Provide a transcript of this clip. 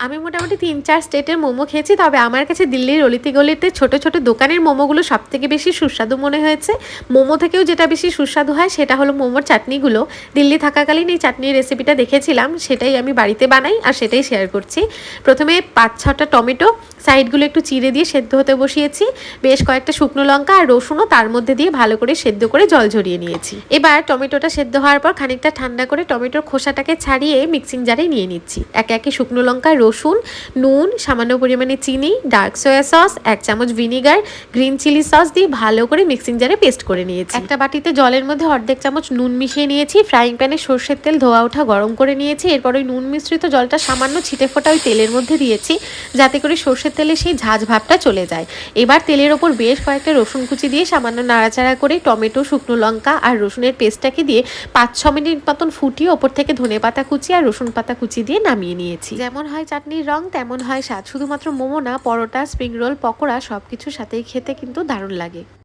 আমি মোটামুটি ৩-৪ স্টেটের মোমো খেয়েছি। তবে আমার কাছে দিল্লির অলিতে গলিতে ছোট, ছোট দোকানের মোমোগুলো সবথেকে বেশি সুস্বাদু মনে হয়েছে। মোমো থেকেও যেটা বেশি সুস্বাদু হয় সেটা হলো মোমোর চাটনিগুলো। দিল্লি থাকাকালীন এই চাটনির রেসিপিটা দেখেছিলাম, সেটাই আমি বাড়িতে বানাই আর সেটাই শেয়ার করছি। প্রথমে ৫-৬টা টমেটো সাইডগুলো একটু চিড়ে দিয়ে সেদ্ধ হতে বসিয়েছি। বেশ কয়েকটা শুকনো লঙ্কা আর রসুনও তার মধ্যে দিয়ে ভালো করে সেদ্ধ করে জল ঝরিয়ে নিয়েছি। এবার টমেটোটা সেদ্ধ হওয়ার পর খানিকটা ঠান্ডা করে টমেটোর খোসাটাকে ছাড়িয়ে মিক্সিং জারে নিয়ে নিচ্ছি। একে একে শুকনো লঙ্কা, রসুন, নুন, সামান্য পরিমাণে চিনি, ডার্ক সয়া সস, ১ চামচ ভিনিগার, গ্রিন চিলি সস দিয়ে ভালো করে মিক্সিং জারে পেস্ট করে নিয়েছি। একটা বাটিতে জলের মধ্যে অর্ধেক চামচ নুন মিশিয়ে নিয়েছি। ফ্রাইং প্যানে সর্ষের তেল ধোয়া ওঠা গরম করে নিয়েছি। এরপর ওই নুন মিশ্রিত জলটা সামান্য ছিটে ফোটা ওই তেলের মধ্যে দিয়েছি, যাতে করে সর্ষের তেলে সেই ঝাঁঝ ভাবটা চলে যায়। এবার তেলের ওপর বেশ কয়েকটা রসুন কুচি দিয়ে সামান্য নাড়াচাড়া করে টমেটো, শুকনো লঙ্কা আর রসুনের পেস্টটাকে দিয়ে ৫-৬ মিনিট মতন ফুটিয়ে ওপর থেকে ধনেপাতা কুচি আর রসুন পাতা কুচি দিয়ে নামিয়ে নিয়েছি। যেমন হয় চাটনির রং তেমন হয় স্বাদ। শুধুমাত্র মোমো না, পরোটা, স্প্রিং রোল, পকোড়া সবকিছুর সাথেই খেতে কিন্তু দারুণ লাগে।